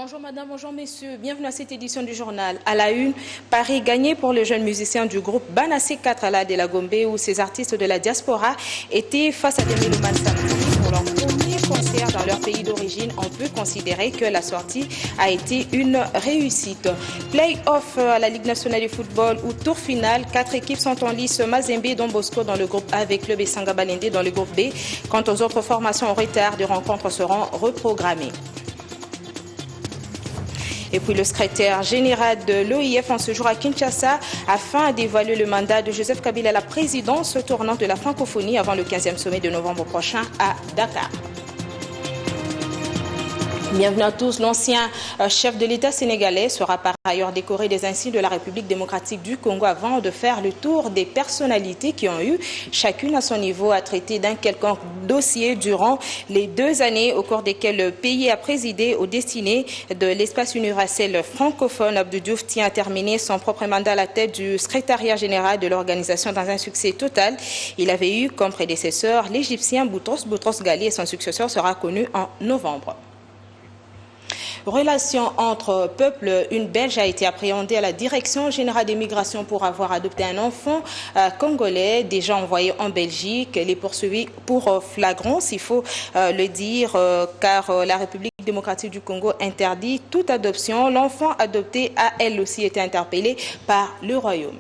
Bonjour madame, bonjour messieurs, bienvenue à cette édition du journal. À la une, Paris gagné pour les jeunes musiciens du groupe Banassé 4 à la de la Gombe où ces artistes de la diaspora étaient face à des mélomanes samedi pour leur premier concert dans leur pays d'origine. On peut considérer que la sortie a été une réussite. Play-off à la Ligue nationale de football ou tour final, 4 équipes sont en lice, Mazembe et Don Bosco dans le groupe A avec Club et Sanga Balende dans le groupe B. Quant aux autres formations en retard, des rencontres seront reprogrammées. Et puis le secrétaire général de l'OIF en ce jour à Kinshasa afin d'évaluer le mandat de Joseph Kabila à la présidence tournante de la francophonie avant le 15e sommet de novembre prochain à Dakar. Bienvenue à tous. L'ancien chef de l'État sénégalais sera par ailleurs décoré des insignes de la République démocratique du Congo avant de faire le tour des personnalités qui ont eu chacune à son niveau à traiter d'un quelconque dossier durant les 2 années au cours desquelles le pays a présidé aux destinées de l'espace universel francophone. Abdou Diouf tient à terminer son propre mandat à la tête du secrétariat général de l'organisation dans un succès total. Il avait eu comme prédécesseur l'Égyptien Boutros Ghali et son successeur sera connu en novembre. Relation entre peuples, une Belge a été appréhendée à la Direction générale des migrations pour avoir adopté un enfant congolais déjà envoyé en Belgique. Elle est poursuivie pour flagrance, il faut le dire, car la République démocratique du Congo interdit toute adoption. L'enfant adopté a elle aussi été interpellé par le Royaume.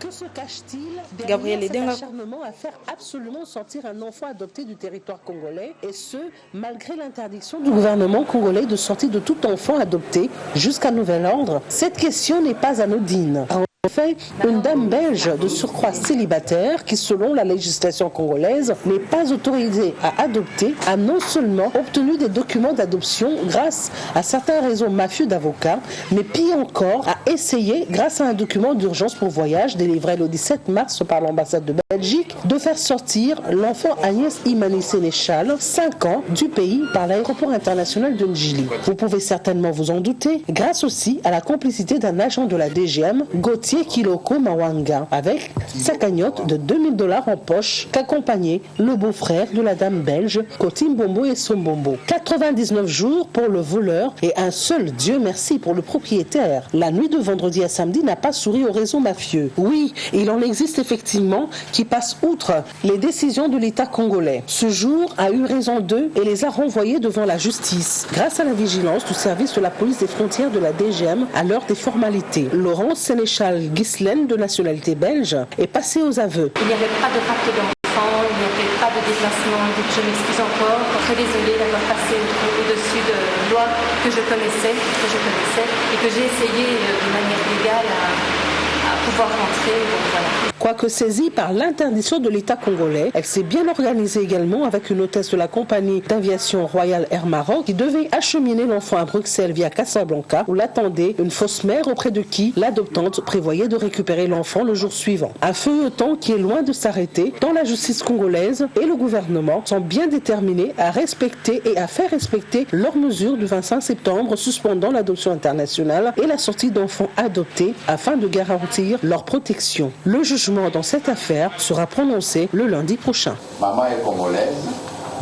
Que se cache-t-il derrière cet acharnement à faire absolument sortir un enfant adopté du territoire congolais, et ce, malgré l'interdiction du gouvernement congolais de sortir de tout enfant adopté jusqu'à nouvel ordre? Cette question n'est pas anodine. En fait, une dame belge de surcroît célibataire qui, selon la législation congolaise, n'est pas autorisée à adopter, a non seulement obtenu des documents d'adoption grâce à certains réseaux mafieux d'avocats, mais pire encore, a essayé, grâce à un document d'urgence pour voyage délivré le 17 mars par l'ambassade de Belgique, de faire sortir l'enfant Agnès Imani Sénéchal, 5 ans, du pays par l'aéroport international de Njili. Vous pouvez certainement vous en douter, grâce aussi à la complicité d'un agent de la DGM, Gauthier Kiloko Mawanga, avec sa cagnotte de $2000 en poche, qu'accompagnait le beau-frère de la dame belge, Kotim Bombo et Sombombo. 99 jours pour le voleur et un seul Dieu merci pour le propriétaire. La nuit de vendredi à samedi n'a pas souri au réseau mafieux. Oui, il en existe effectivement qui passent outre les décisions de l'État congolais. Ce jour a eu raison d'eux et les a renvoyés devant la justice, grâce à la vigilance du service de la police des frontières de la DGM à l'heure des formalités. Laurent Sénéchal Ghislaine, de nationalité belge, est passé aux aveux. Il n'y avait pas de pacte d'enfant, il n'y avait pas de déplacement. Je m'excuse encore, très désolée d'avoir passé au-dessus de lois que je connaissais et que j'ai essayé de manière légale à pouvoir rentrer. Donc voilà. Quoique saisie par l'interdiction de l'État congolais, elle s'est bien organisée également avec une hôtesse de la compagnie d'aviation Royal Air Maroc qui devait acheminer l'enfant à Bruxelles via Casablanca où l'attendait une fausse mère auprès de qui l'adoptante prévoyait de récupérer l'enfant le jour suivant. Un feuilleton qui est loin de s'arrêter tant la justice congolaise et le gouvernement sont bien déterminés à respecter et à faire respecter leurs mesures du 25 septembre suspendant l'adoption internationale et la sortie d'enfants adoptés afin de garantir leur protection. Le jugement dans cette affaire sera prononcé le lundi prochain. Maman est congolaise,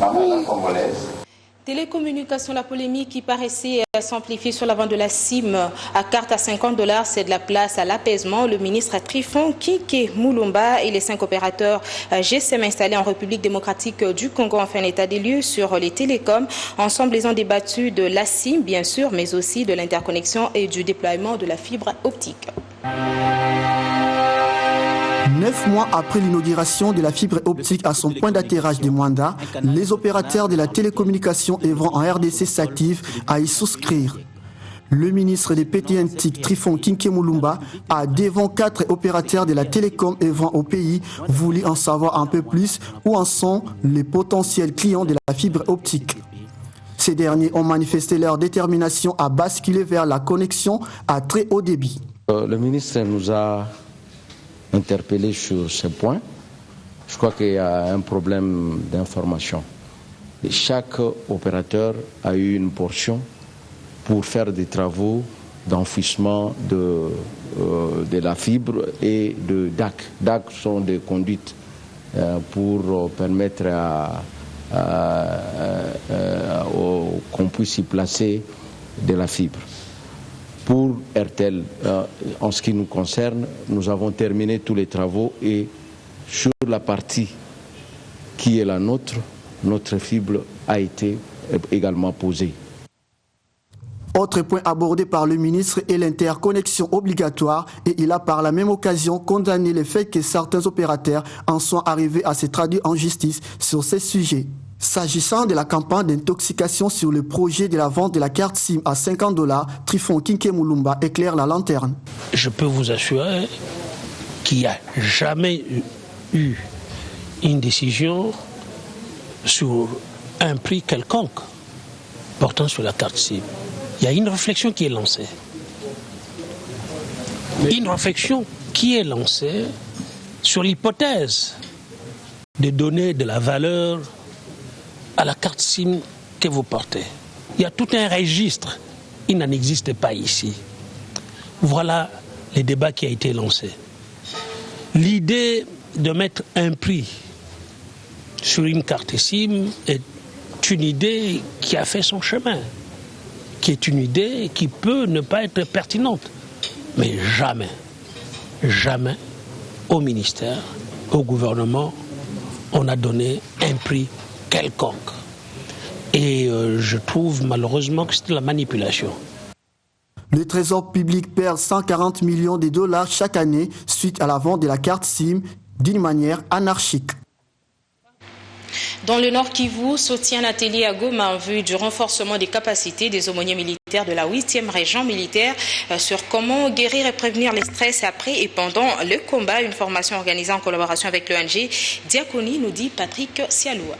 maman est congolaise. Télécommunication, la polémique qui paraissait s'amplifier sur la vente de la SIM à carte à $50, c'est de la place à l'apaisement. Le ministre Trifon Kike Mulumba et les 5 opérateurs GSM installés en République démocratique du Congo ont fait un état des lieux sur les télécoms. Ensemble, ils ont débattu de la SIM, bien sûr, mais aussi de l'interconnexion et du déploiement de la fibre optique. 9 mois après l'inauguration de la fibre optique à son point d'atterrage de Mwanda, les opérateurs de la télécommunication œuvrant en RDC s'activent à y souscrire. Le ministre des PTN-TIC, Trifon Kinke Mulumba, a devant 4 opérateurs de la télécom œuvrant au pays voulu en savoir un peu plus où en sont les potentiels clients de la fibre optique. Ces derniers ont manifesté leur détermination à basculer vers la connexion à très haut débit. Le ministre nous a interpellé sur ce point. Je crois qu'il y a un problème d'information. Chaque opérateur a eu une portion pour faire des travaux d'enfouissement de la fibre et de DAC. DAC sont des conduites pour permettre qu'on puisse y placer de la fibre. Pour RTL, en ce qui nous concerne, nous avons terminé tous les travaux et sur la partie qui est la nôtre, notre fibre a été également posée. Autre point abordé par le ministre est l'interconnexion obligatoire et il a par la même occasion condamné le fait que certains opérateurs en sont arrivés à se traduire en justice sur ces sujets. S'agissant de la campagne d'intoxication sur le projet de la vente de la carte SIM à $50, Trifon Kinkemulumba éclaire la lanterne. Je peux vous assurer qu'il n'y a jamais eu une décision sur un prix quelconque portant sur la carte SIM. Il y a une réflexion qui est lancée. Une réflexion qui est lancée sur l'hypothèse de donner de la valeur à la carte SIM que vous portez. Il y a tout un registre. Il n'en existe pas ici. Voilà le débat qui a été lancé. L'idée de mettre un prix sur une carte SIM est une idée qui a fait son chemin, qui est une idée qui peut ne pas être pertinente. Mais jamais, au ministère, au gouvernement, on a donné un prix quelconque. Et je trouve malheureusement que c'est de la manipulation. Le Trésor public perd $140 millions chaque année suite à la vente de la carte SIM d'une manière anarchique. Dans le Nord Kivu, se tient un atelier à Goma en vue du renforcement des capacités des aumôniers militaires de la 8e région militaire sur comment guérir et prévenir les stress après et pendant le combat. Une formation organisée en collaboration avec l'ONG Diakonie, nous dit Patrick Sialoua.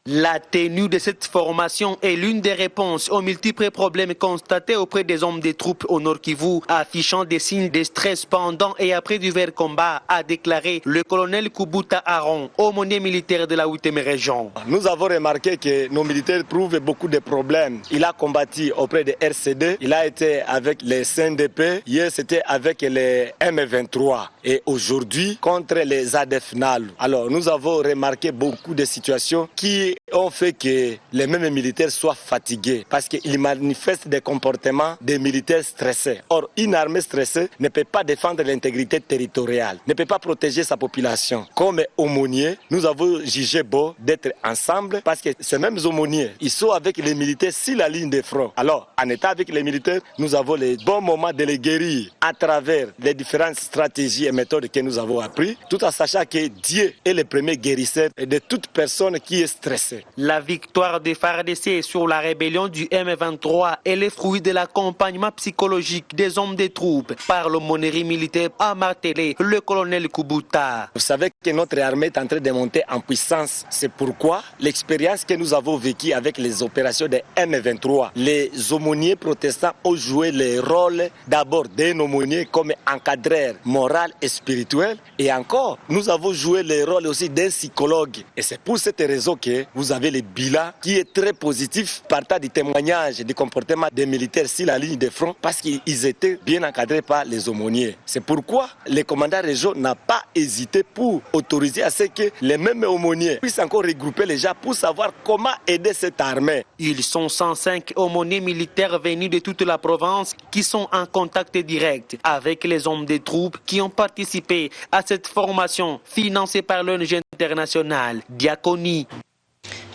La tenue de cette formation est l'une des réponses aux multiples problèmes constatés auprès des hommes des troupes au Nord Kivu, affichant des signes de stress pendant et après divers combats, a déclaré le colonel Kubuta Aaron, aumônier militaire de la 8e région. Nous avons remarqué que nos militaires trouvent beaucoup de problèmes. Il a combattu auprès des RCD, il a été avec les CNDP, hier c'était avec les M23 et aujourd'hui contre les ADF-NAL. Alors nous avons remarqué beaucoup de situations qui ont fait que les mêmes militaires soient fatigués parce qu'ils manifestent des comportements des militaires stressés. Or, une armée stressée ne peut pas défendre l'intégrité territoriale, ne peut pas protéger sa population. Comme aumôniers, nous avons jugé beau d'être ensemble parce que ces mêmes aumôniers, ils sont avec les militaires sur la ligne de front. Alors, en étant avec les militaires, nous avons les bons moments de les guérir à travers les différentes stratégies et méthodes que nous avons apprises, tout en sachant que Dieu est le premier guérisseur de toute personne qui est stressée. La victoire des FARDC sur la rébellion du M23 est le fruit de l'accompagnement psychologique des hommes des troupes par l'aumônerie militaire, a martelé le colonel Kubuta. Vous savez que notre armée est en train de monter en puissance. C'est pourquoi l'expérience que nous avons vécue avec les opérations de M23, les aumôniers protestants ont joué le rôle d'abord d'un aumônier comme encadreur moral et spirituel. Et encore, nous avons joué le rôle aussi d'un psychologue. Et c'est pour cette raison que vous avez le bilan qui est très positif partant du témoignage du comportement des militaires sur la ligne de front parce qu'ils étaient bien encadrés par les aumôniers. C'est pourquoi le commandant région n'a pas hésité pour autoriser à ce que les mêmes aumôniers puissent encore regrouper les gens pour savoir comment aider cette armée. Ils sont 105 aumôniers militaires venus de toute la province qui sont en contact direct avec les hommes des troupes qui ont participé à cette formation financée par l'ONG internationale Diakonie.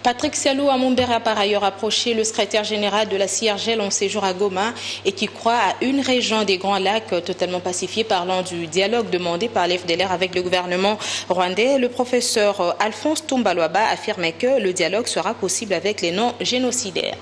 Patrick Sialou Amombere a par ailleurs approché le secrétaire général de la CIRGL en séjour à Goma et qui croit à une région des Grands Lacs totalement pacifiée, parlant du dialogue demandé par l'FDLR avec le gouvernement rwandais. Le professeur Alphonse Toumbalwaba affirmait que le dialogue sera possible avec les non-génocidaires.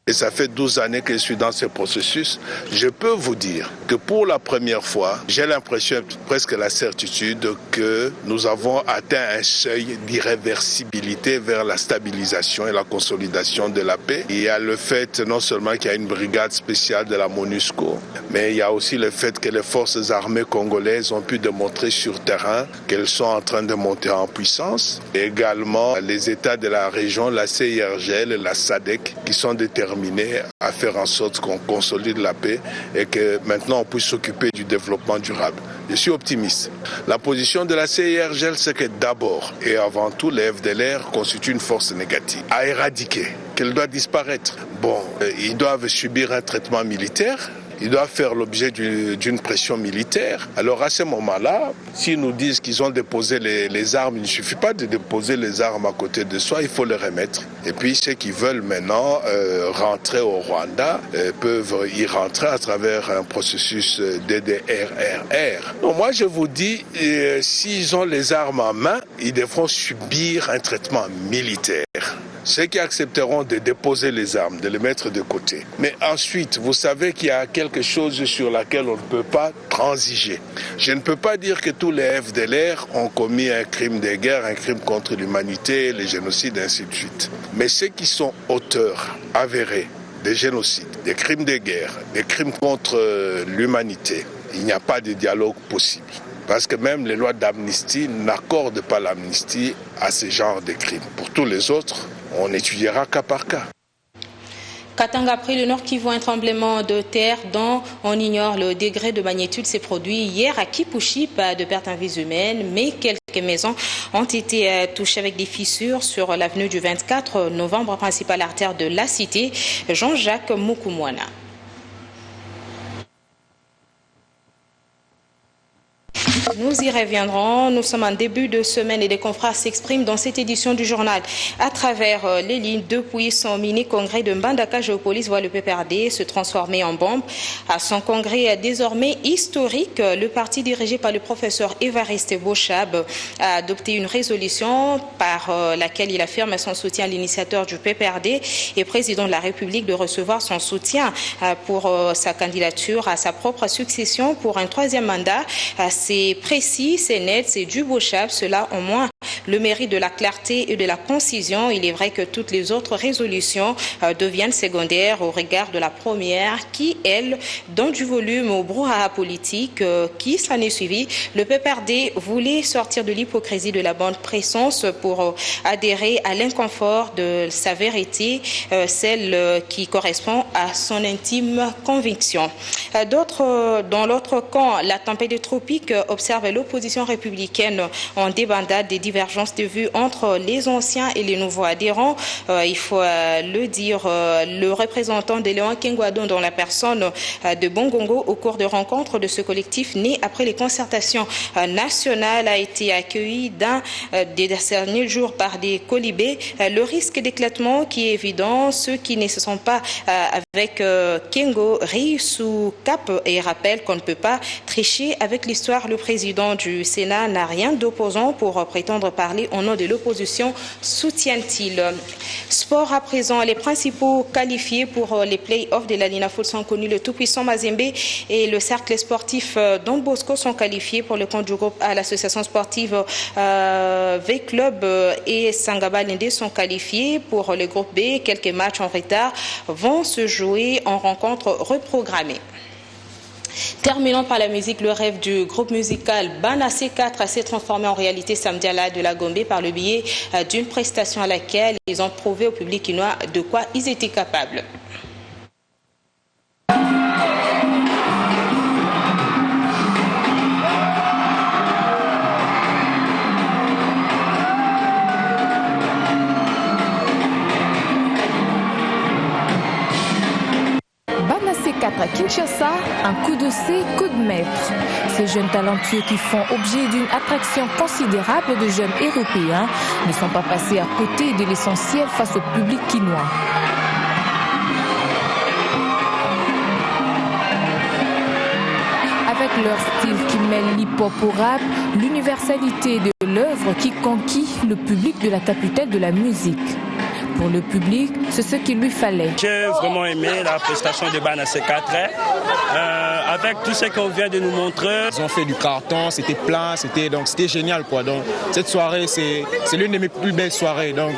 Et ça fait 12 années que je suis dans ce processus. Je peux vous dire que pour la première fois, j'ai l'impression, presque la certitude, que nous avons atteint un seuil d'irréversibilité vers la stabilisation et la consolidation de la paix. Il y a le fait non seulement qu'il y a une brigade spéciale de la MONUSCO, mais il y a aussi le fait que les forces armées congolaises ont pu démontrer sur terrain qu'elles sont en train de monter en puissance. Et également les États de la région, la CIRGL, la SADC, qui sont déterminés à faire en sorte qu'on consolide la paix et que maintenant on puisse s'occuper du développement durable. Je suis optimiste. La position de la CIRGL, c'est que d'abord et avant tout, les FDLR constituent une force négative à éradiquer, qu'elle doit disparaître. Bon, ils doivent subir un traitement militaire. Ils doivent faire l'objet d'une pression militaire. Alors à ce moment-là, s'ils nous disent qu'ils ont déposé les armes, il ne suffit pas de déposer les armes à côté de soi, il faut les remettre. Et puis ceux qui veulent maintenant rentrer au Rwanda peuvent y rentrer à travers un processus DDRRR. Donc moi je vous dis, s'ils ont les armes en main, ils devront subir un traitement militaire. Ceux qui accepteront de déposer les armes, de les mettre de côté. Mais ensuite, vous savez qu'il y a quelque chose sur laquelle on ne peut pas transiger. Je ne peux pas dire que tous les FDLR ont commis un crime de guerre, un crime contre l'humanité, les génocides, ainsi de suite. Mais ceux qui sont auteurs avérés des génocides, des crimes de guerre, des crimes contre l'humanité, il n'y a pas de dialogue possible. Parce que même les lois d'amnistie n'accordent pas l'amnistie à ce genre de crimes. Pour tous les autres, on étudiera cas par cas. Katanga, après le Nord Kivu, un tremblement de terre dont on ignore le degré de magnitude s'est produit hier à Kipushi. Pas de perte en vie humaine, mais quelques maisons ont été touchées avec des fissures sur l'avenue du 24 novembre, principale artère de la cité. Jean-Jacques Mukumwana. Nous y reviendrons. Nous sommes en début de semaine et les confrères s'expriment dans cette édition du journal. À travers les lignes, depuis son mini-congrès de Mbandaka, Géopolis voit le PPRD se transformer en bombe. À son congrès désormais historique, le parti dirigé par le professeur Évariste Bochab a adopté une résolution par laquelle il affirme son soutien à l'initiateur du PPRD et président de la République de recevoir son soutien pour sa candidature à sa propre succession pour un troisième mandat. C'est précis, c'est net, c'est du Bochab. Cela au moins le mérite de la clarté et de la concision. Il est vrai que toutes les autres résolutions deviennent secondaires au regard de la première qui, elle, donne du volume au brouhaha politique qui s'en est suivi. Le PPRD voulait sortir de l'hypocrisie de la bande présence pour adhérer à l'inconfort de sa vérité, celle qui correspond à son intime conviction. Dans l'autre camp, la tempête des tropiques observe l'opposition républicaine en débandade des divergences de vues entre les anciens et les nouveaux adhérents. Il faut le dire, le représentant de Léon Kengwadon dans la personne de Bongongo au cours de rencontres de ce collectif né après les concertations nationales a été accueilli dans des derniers jours par des colibés. Le risque d'éclatement qui est évident, ceux qui ne se sont pas avec Kengo rient sous cap et rappellent qu'on ne peut pas tricher avec l'histoire. Le président du Sénat n'a rien d'opposant pour prétendre parler au nom de l'opposition, soutient-il. Sport à présent, les principaux qualifiés pour les play-offs de la Lina Foot sont connus. Le tout-puissant Mazembe et le cercle sportif Don Bosco sont qualifiés pour le compte du groupe A. L'association sportive V-Club et Sangaba Lindé sont qualifiés pour le groupe B. Quelques matchs en retard vont se jouer en rencontre reprogrammée. Terminons par la musique. Le rêve du groupe musical Bana C4 s'est transformé en réalité samedi à la de la Gombe par le biais d'une prestation à laquelle ils ont prouvé au public quinois de quoi ils étaient capables. À Kinshasa, un coup de C, coup de maître. Ces jeunes talentueux qui font objet d'une attraction considérable de jeunes européens ne sont pas passés à côté de l'essentiel face au public quinois. Avec leur style qui mêle l'hip-hop au rap, l'universalité de l'œuvre qui conquit le public de la capitale de la musique. Pour le public, c'est ce qu'il lui fallait. J'ai vraiment aimé la prestation de Bana C4. Avec tout ce qu'on vient de nous montrer. Ils ont fait du carton, c'était plein, c'était génial quoi. Donc cette soirée, c'est l'une de mes plus belles soirées. Donc.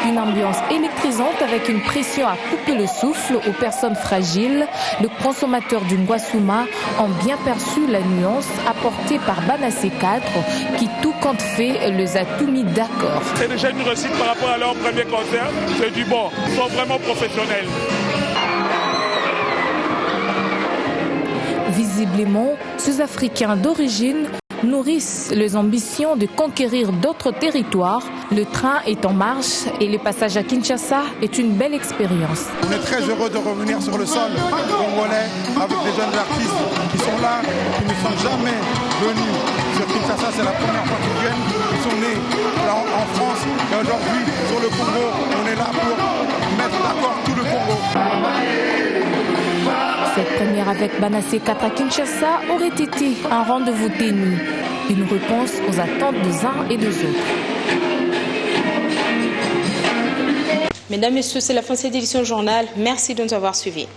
Une ambiance électrisante avec une pression à couper le souffle aux personnes fragiles. Les consommateurs du Ngwasuma ont bien perçu la nuance apportée par Bana C4 qui, tout compte fait les a tout mis d'accord. C'est déjà une réussite par rapport à leur premier concert. C'est du bon. Ils sont vraiment professionnels. Visiblement, ces Africains d'origine nourrissent les ambitions de conquérir d'autres territoires. Le train est en marche et le passage à Kinshasa est une belle expérience. On est très heureux de revenir sur le sol congolais avec des jeunes artistes qui sont là, qui ne sont jamais venus sur Kinshasa. C'est la première fois qu'ils viennent. Ils sont nés là en France et aujourd'hui sur le Congo, on est là pour mettre d'accord tout le Congo. Cette première avec Banassé 4 à Kinshasa aurait été un rendez-vous ténu, une réponse aux attentes des uns et des autres. Mesdames, Messieurs, c'est la fin de cette édition journal. Merci de nous avoir suivis.